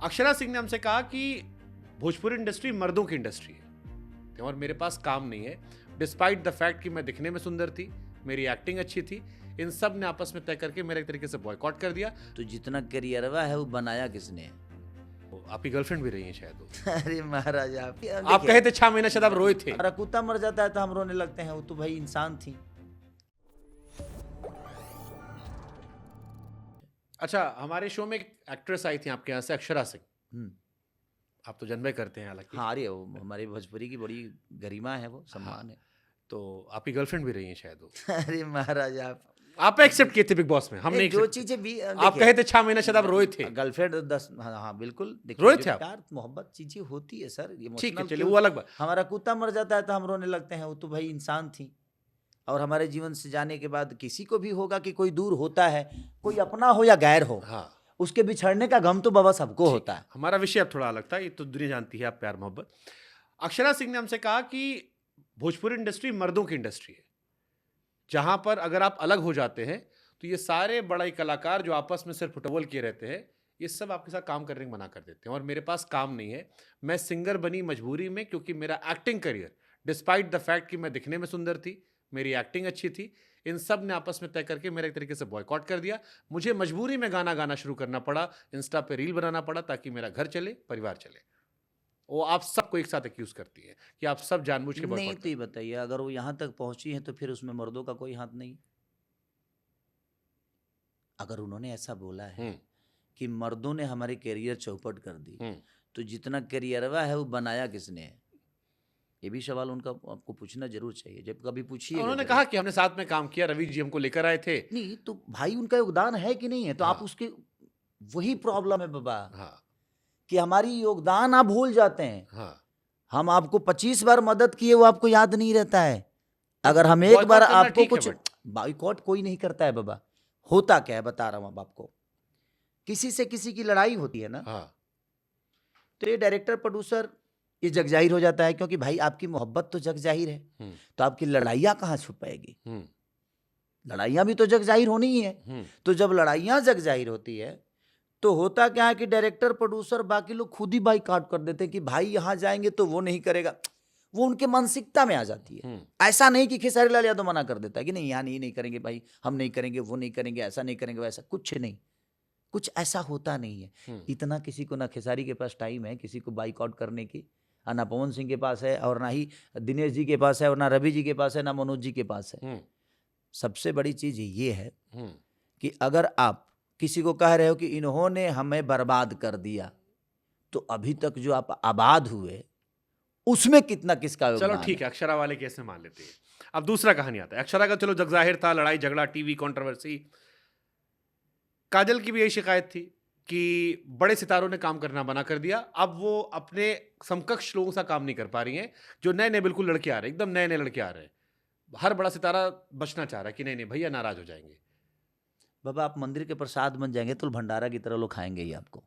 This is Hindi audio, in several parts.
अक्षरा सिंह ने हमसे कहा कि भोजपुरी इंडस्ट्री मर्दों की इंडस्ट्री है और मेरे पास काम नहीं है, डिस्पाइट द फैक्ट कि मैं दिखने में सुंदर थी, मेरी एक्टिंग अच्छी थी। इन सब ने आपस में तय करके मेरे एक तरीके से बॉयकॉट कर दिया। तो जितना करियरवा है वो बनाया किसने? आपकी गर्लफ्रेंड भी रही है शायद वो। अरे महाराज आप कहे थे 6 महीने शायद आप रोए थे। अरे कुत्ता मर जाता है तो हम रोने लगते हैं, वो तो भाई इंसान थी। अच्छा, हमारे शो में एक एक्ट्रेस आई थी आपके यहाँ से, अक्षरा सिंह। आप तो जानबे करते हैं हालांकि। हाँ, अरे वो हमारी भोजपुरी की बड़ी गरिमा है, वो सम्मान है। तो आपकी गर्लफ्रेंड भी रही है शायद वो। अरे महाराज आप एक्सेप्ट किए थे बिग बॉस में, हमने जो चीजें भी आप कहे थे 6 महीने शायद आप रोए थे। गर्लफ्रेंड 10, हाँ बिल्कुल रोए थे आप? प्यार मोहब्बत चीजें होती है सर, ठीक है, चलिए वो अलग बात। हमारा कुत्ता मर जाता है तो हम रोने लगते हैं, वो तो भाई इंसान थी। और हमारे जीवन से जाने के बाद किसी को भी होगा कि कोई दूर होता है, कोई अपना हो या गैर हो, हाँ, उसके बिछड़ने का गम तो बाबा सबको होता है। हमारा विषय अब थोड़ा अलग था, ये तो दुनिया जानती है आप प्यार मोहब्बत। अक्षरा सिंह ने हमसे कहा कि भोजपुरी इंडस्ट्री मर्दों की इंडस्ट्री है, जहां पर अगर आप अलग हो जाते हैं तो ये सारे बड़े कलाकार जो आपस में सिर्फ फुटबॉल किए रहते हैं, ये सब आपके साथ काम करने को मना कर देते हैं। और मेरे पास काम नहीं है, मैं सिंगर बनी मजबूरी में, क्योंकि मेरा acting career despite the fact कि मैं दिखने में सुंदर थी, मेरी एक्टिंग अच्छी थी, इन सब ने आपस में तय करके मेरे एक तरीके से बॉयकॉट कर दिया। मुझे मजबूरी में गाना गाना शुरू करना पड़ा, इंस्टा पे रील बनाना पड़ा, ताकि मेरा घर चले, परिवार चले। वो आप सबको एक साथ एक्यूज करती है कि आप सब जानबूझ के नहीं। तो ये बताइए, अगर वो यहाँ तक पहुंची है तो फिर उसमें मर्दों का कोई हाथ नहीं? अगर उन्होंने ऐसा बोला है कि मर्दों ने हमारे करियर चौपट कर दी, तो जितना करियरवा है वो बनाया किसने है? ये भी सवाल उनका आपको पूछना जरूर चाहिए, जब कभी पूछिए। उन्होंने कहा कि हमने साथ में काम किया, रवि जी हमको लेकर आए थे। नहीं तो भाई उनका योगदान है कि नहीं है? तो आप उसके, वही प्रॉब्लम है बाबा, कि हमारी योगदान आप भूल जाते हैं। हम आपको 25 बार मदद किए, वो आपको याद नहीं रहता है। अगर हम एक बार आपको कुछ, बॉयकॉट कोई नहीं करता है बाबा। होता क्या है बता रहा हूं अब आपको, किसी से किसी की लड़ाई होती है ना, तो ये डायरेक्टर प्रोड्यूसर ये जग जाहिर हो जाता है, क्योंकि भाई आपकी मोहब्बत तो जग जाहिर है, तो आपकी लड़ाइयां कहां छुपाएगी? लड़ाइयां भी तो जग जाहिर होनी ही है। तो जब लड़ाइयां जग जाहिर होती है तो होता क्या है कि डायरेक्टर प्रोड्यूसर बाकी लोग खुद ही बाइकआउट कर देते हैं कि भाई यहां जाएंगे तो वो नहीं करेगा। वो उनके मानसिकता में आ जाती है। ऐसा नहीं कि खेसारी लाल यादव मना कर देता है कि नहीं यहाँ नहीं करेंगे भाई, हम नहीं करेंगे, वो नहीं करेंगे, ऐसा नहीं करेंगे, वैसा कुछ नहीं, कुछ ऐसा होता नहीं है। इतना किसी को, ना खेसारी के पास टाइम है किसी को बाइकआउट करने की, ना पवन सिंह के पास है, और ना ही दिनेश जी के पास है, और ना रवि जी के पास है, ना मनोज जी के पास है। सबसे बड़ी चीज ये है कि अगर आप किसी को कह रहे हो कि इन्होंने हमें बर्बाद कर दिया, तो अभी तक जो आप आबाद हुए उसमें कितना किसका योगदान? चलो ठीक है, अक्षरा वाले केस में मान लेते हैं। अब दूसरा कहानी आता है। अक्षरा का चलो जग जाहिर था, लड़ाई झगड़ा, टीवी कंट्रोवर्सी। काजल की भी यही शिकायत थी कि बड़े सितारों ने काम करना बना कर दिया। अब वो अपने समकक्ष लोगों से काम नहीं कर पा रही हैं, जो नए नए बिल्कुल लड़के आ रहे हैं, एकदम नए नए लड़के आ रहे हैं। हर बड़ा सितारा बचना चाह रहा है कि नहीं नहीं भैया नाराज हो जाएंगे। बाबा आप मंदिर के प्रसाद बन जाएंगे तो भंडारा की तरह लोग खाएंगे ही आपको।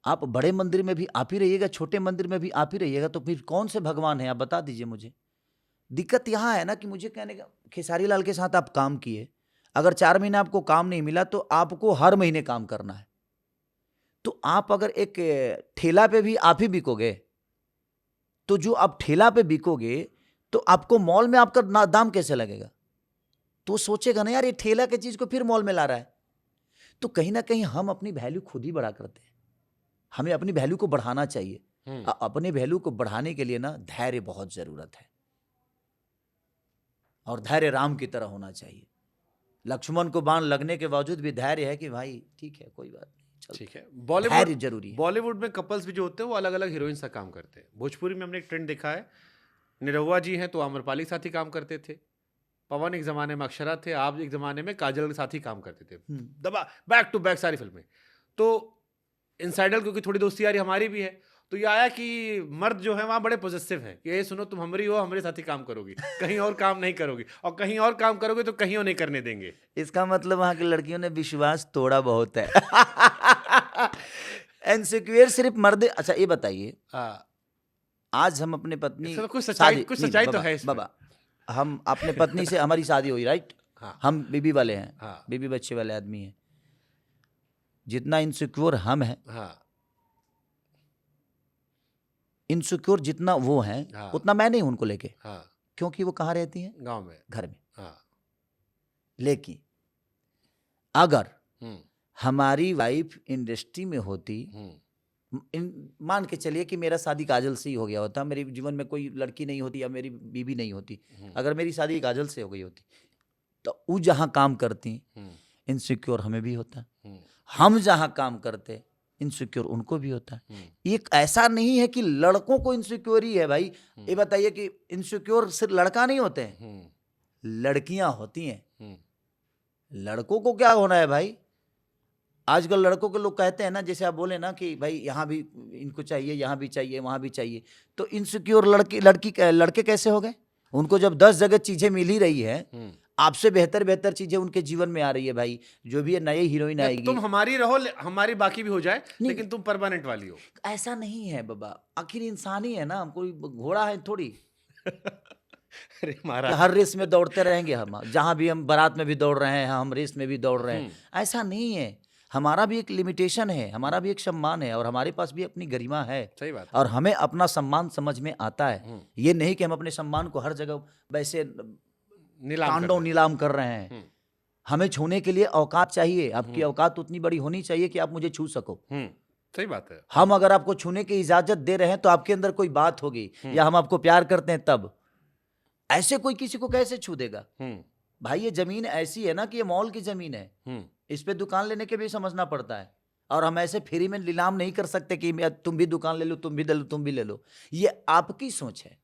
आप बड़े मंदिर में भी आप ही रहिएगा, छोटे मंदिर में भी आप ही रहिएगा, तो फिर कौन से भगवान है आप बता दीजिए मुझे। दिक्कत यहाँ है ना कि मुझे कहने का, खेसारी लाल के साथ आप काम किए, अगर 4 महीने आपको काम नहीं मिला तो आपको हर महीने काम करना है। तो आप अगर एक ठेला पे भी आप ही बिकोगे, तो जो आप ठेला पे बिकोगे तो आपको मॉल में आपका दाम कैसे लगेगा? तो सोचेगा ना यार ये ठेला की चीज को फिर मॉल में ला रहा है। तो कहीं ना कहीं हम अपनी वैल्यू खुद ही बढ़ा करते हैं। हमें अपनी वैल्यू को बढ़ाना चाहिए। अपने वैल्यू को बढ़ाने के लिए ना धैर्य बहुत जरूरत है, और धैर्य राम की तरह होना चाहिए। लक्ष्मण को बाण लगने के बावजूद भी धैर्य है कि भाई ठीक है कोई बात नहीं, ठीक है। धैर्य जरूरी है। बॉलीवुड में कपल्स भी जो होते हैं वो अलग अलग हीरोइन सा काम करते हैं। भोजपुरी में हमने एक ट्रेंड देखा है, निरहुआ जी हैं तो आम्रपाली के साथ ही काम करते थे, पवन एक जमाने में अक्षरा थे, आप एक जमाने में काजल के साथ ही काम करते थे, दबा बैक टू बैक सारी फिल्में। तो इनसाइडर, क्योंकि थोड़ी दोस्ती यारी हमारी भी है, तो ये आया कि मर्द जो है वहाँ बड़े पॉजिटिव हैं कि ये सुनो तुम हमारी हो, हमारे साथ ही काम करोगी, कहीं और काम नहीं करोगी, और कहीं और काम करोगे तो कहीं और नहीं करने देंगे। इसका मतलब वहाँ की लड़कियों ने विश्वास तोड़ा बहुत है। इनसिक्योर सिर्फ मर्द। अच्छा ये बताइए, आज हम अपने पत्नी, कुछ सच्चाई तो है इसमें। बाबा हम अपने पत्नी से, हमारी शादी हुई, राइट? हम बीबी वाले हैं, बीबी बच्चे वाले आदमी हैं। जितना इनसिक्योर हम हैं, इनसिक्योर जितना वो हैं उतना मैं नहीं हूं उनको लेके, क्योंकि वो कहाँ रहती हैं? गांव में, घर में। लेकिन अगर हमारी वाइफ इंडस्ट्री में होती, मान के चलिए कि मेरा शादी काजल से ही हो गया होता, मेरे जीवन में कोई लड़की नहीं होती या मेरी बीवी नहीं होती, अगर मेरी शादी काजल से हो गई होती, तो वो जहां काम करती इनसिक्योर हमें भी होता, हम जहां काम करते इनसिक्योर उनको भी होता है। एक ऐसा नहीं है कि लड़कों को इनसिक्योर ही है भाई। ये बताइए कि इनसिक्योर सिर्फ लड़का नहीं होते हैं, लड़कियां होती हैं। लड़कों को क्या होना है भाई? आजकल लड़कों के लोग कहते हैं ना, जैसे आप बोले ना कि भाई यहाँ भी इनको चाहिए, यहाँ भी चाहिए, वहां भी चाहिए, तो इनसिक्योर लड़के कैसे हो गए? उनको जब 10 जगह चीजें मिल ही रही है, आपसे बेहतर चीजें उनके जीवन में आ रही है भाई, जो भी ये नई हीरोइन आएगी, तुम हमारी रहो, हमारी बाकी भी हो जाए, लेकिन तुम परमानेंट वाली हो। ऐसा नहीं है बाबा, आखिर इंसान ही है ना, कोई घोड़ा है थोड़ी। अरे महाराज, हर रेस में दौड़ते रहेंगे हम, जहां भी हम बारात में भी दौड़ रहे हैं, हम रेस में भी दौड़ रहे हैं, ऐसा नहीं है। हमारा भी एक लिमिटेशन है, हमारा भी एक सम्मान है, और हमारे पास भी अपनी गरिमा है। सही बात। और हमें अपना सम्मान समझ में आता है। ये नहीं कि हम अपने सम्मान को हर जगह वैसे नीलाम कर रहे हैं। हमें छूने के लिए औकात चाहिए। आपकी औकात उतनी बड़ी होनी चाहिए कि आप मुझे छू सको। सही बात है। हम अगर आपको छूने की इजाजत दे रहे हैं तो आपके अंदर कोई बात होगी, या हम आपको प्यार करते हैं तब। ऐसे कोई किसी को कैसे छू देगा भाई? ये जमीन ऐसी है ना कि ये मॉल की जमीन है, इस पे दुकान लेने के भी समझना पड़ता है। और हम ऐसे फ्री में नीलाम नहीं कर सकते कि तुम भी दुकान ले लो, तुम भी ले लो, तुम भी ले लो। ये आपकी सोच है।